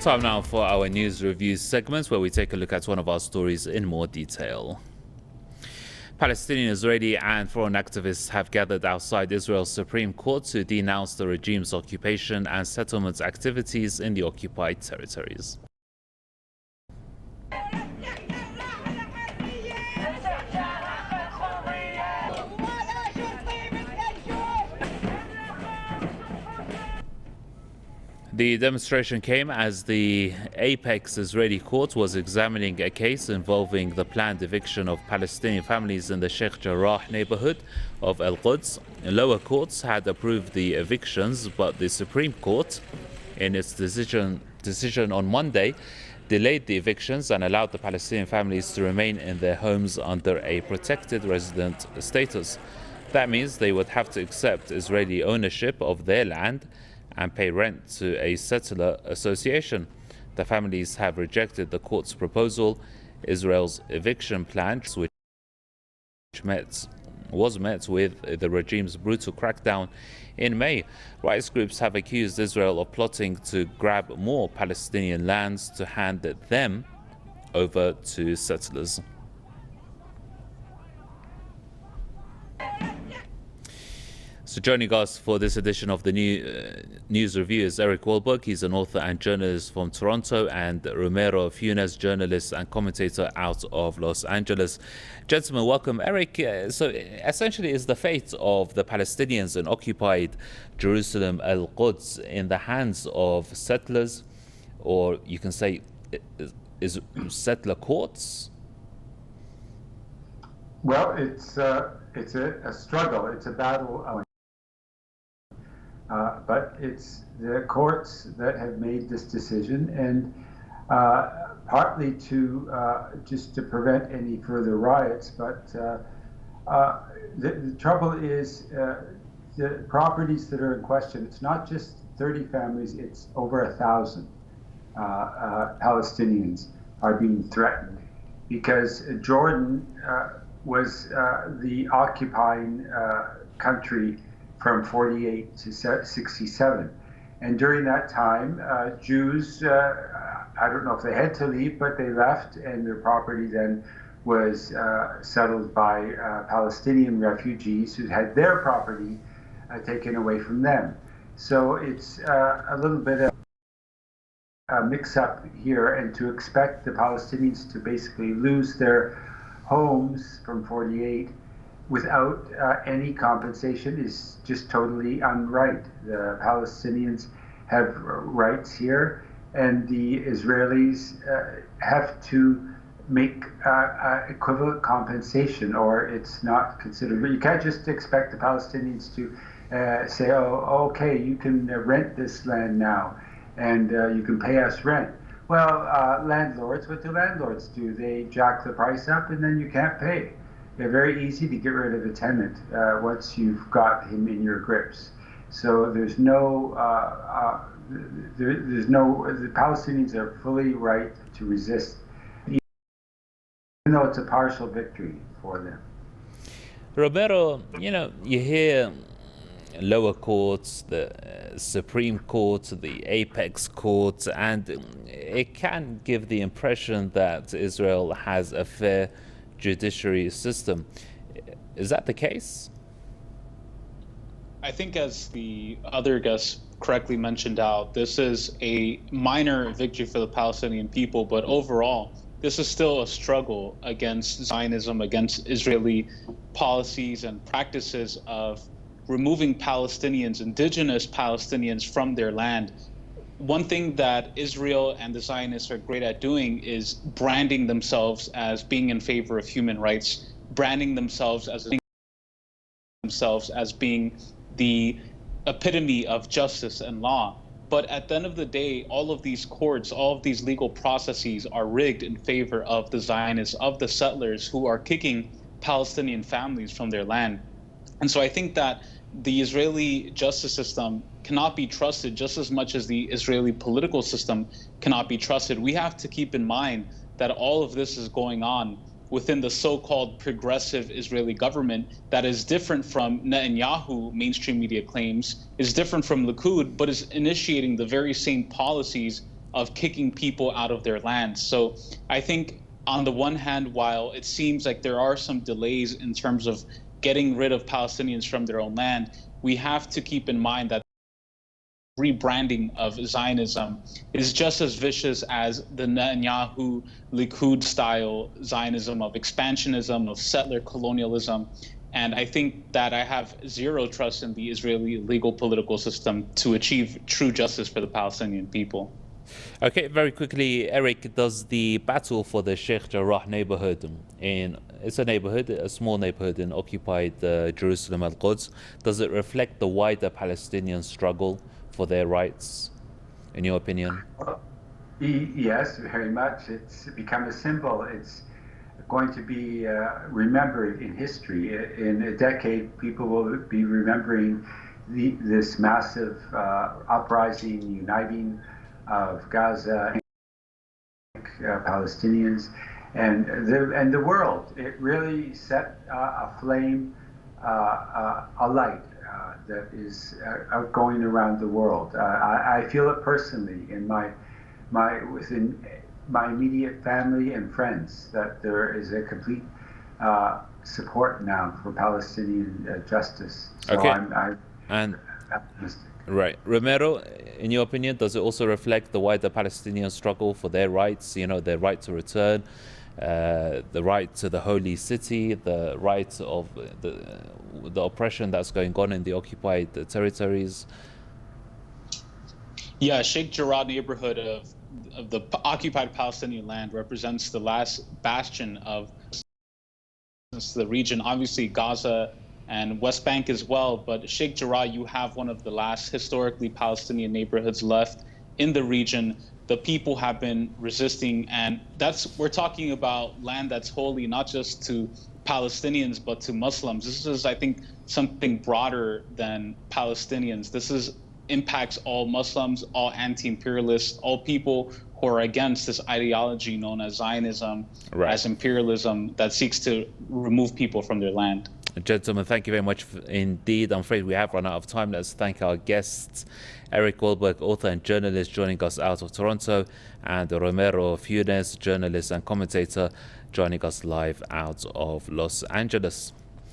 Time now for our news review segment where we take a look at one of our stories in more detail. Palestinian, Israeli and foreign activists have gathered outside Israel's Supreme Court to denounce the regime's occupation and settlement activities in the occupied territories. The demonstration came as the apex Israeli court was examining a case involving the planned eviction of Palestinian families in the Sheikh Jarrah neighborhood of Al-Quds. Lower courts had approved the evictions, but the Supreme Court, in its decision on Monday, delayed the evictions and allowed the Palestinian families to remain in their homes under a protected resident status. That means they would have to accept Israeli ownership of their land and pay rent to a settler association. The families have rejected the court's proposal. Israel's eviction plan, which was met with the regime's brutal crackdown in May. Rights groups have accused Israel of plotting to grab more Palestinian lands to hand them over to settlers. So joining us for this edition of the news review is Eric Wahlberg. He's an author and journalist from Toronto, and Romero Funes, journalist and commentator out of Los Angeles. Gentlemen, welcome. Eric, so essentially is the fate of the Palestinians in occupied Jerusalem, Al-Quds, in the hands of settlers, or you can say is settler courts? Well, it's a struggle. It's a battle. But it's the courts that have made this decision, and partly to just to prevent any further riots. But the trouble is the properties that are in question. It's not just 30 families; it's over 1,000 Palestinians are being threatened because Jordan was the occupying country from 48 to 67. And during that time, Jews, I don't know if they had to leave, but they left, and their property then was settled by Palestinian refugees who had their property taken away from them. So it's a little bit of a mix-up here, and to expect the Palestinians to basically lose their homes from 48 without any compensation is just totally unright. The Palestinians have rights here, and the Israelis have to make equivalent compensation, or it's not considered. You can't just expect the Palestinians to say, oh, okay, you can rent this land now, and you can pay us rent. Well, landlords, what do landlords do? They jack the price up, and then you can't pay. They're very easy to get rid of a tenant once you've got him in your grips. So there's no, the Palestinians are fully right to resist, even though it's a partial victory for them. Romero, you hear lower courts, the Supreme Court, the apex court, and it can give the impression that Israel has a fair judiciary system. Is that the case? I think, as the other guests correctly mentioned out, this is a minor victory for the Palestinian people, but overall, this is still a struggle against Zionism, against Israeli policies and practices of removing Palestinians, indigenous Palestinians, from their land. One thing that Israel and the Zionists are great at doing is branding themselves as being in favor of human rights, branding themselves as being the epitome of justice and law. But at the end of the day, all of these courts, all of these legal processes are rigged in favor of the Zionists, of the settlers who are kicking Palestinian families from their land. And so I think that the Israeli justice system cannot be trusted just as much as the Israeli political system cannot be trusted. We have to keep in mind that all of this is going on within the so-called progressive Israeli government that is different from Netanyahu, mainstream media claims, is different from Likud, but is initiating the very same policies of kicking people out of their land. So I think on the one hand, while it seems like there are some delays in terms of getting rid of Palestinians from their own land, we have to keep in mind that rebranding of Zionism is just as vicious as the Netanyahu Likud style Zionism of expansionism, of settler colonialism. And I think that I have zero trust in the Israeli legal political system to achieve true justice for the Palestinian people. Okay, very quickly, Eric, does the battle for the Sheikh Jarrah neighborhood it's a small neighborhood in occupied Jerusalem, Al-Quds, does it reflect the wider Palestinian struggle for their rights, in your opinion? Yes, very much. It's become a symbol. It's going to be remembered in history. In a decade, people will be remembering this massive uprising, uniting of Gaza and Palestinians and the world. It really set a flame, a light that is going around the world. I feel it personally in within my immediate family and friends that there is a complete support now for Palestinian justice. So okay. I'm optimistic. Right. Romero, in your opinion, does it also reflect the wider Palestinian struggle for their rights, their right to return, the right to the holy city, the right of the oppression that's going on in the occupied territories? Yeah, Sheikh Jarrah neighborhood of the occupied Palestinian land represents the last bastion of the region. Obviously, Gaza and West Bank as well, but Sheikh Jarrah, you have one of the last historically Palestinian neighborhoods left in the region. The people have been resisting, and we're talking about land that's holy not just to Palestinians but to Muslims. This is, I think, something broader than Palestinians. This impacts all Muslims, all anti-imperialists, all people who are against this ideology known as Zionism, right, as imperialism that seeks to remove people from their land. Gentlemen, thank you very much indeed. I'm afraid we have run out of time. Let's thank our guests, Eric Goldberg, author and journalist, joining us out of Toronto, and Romero Funes, journalist and commentator, joining us live out of Los Angeles.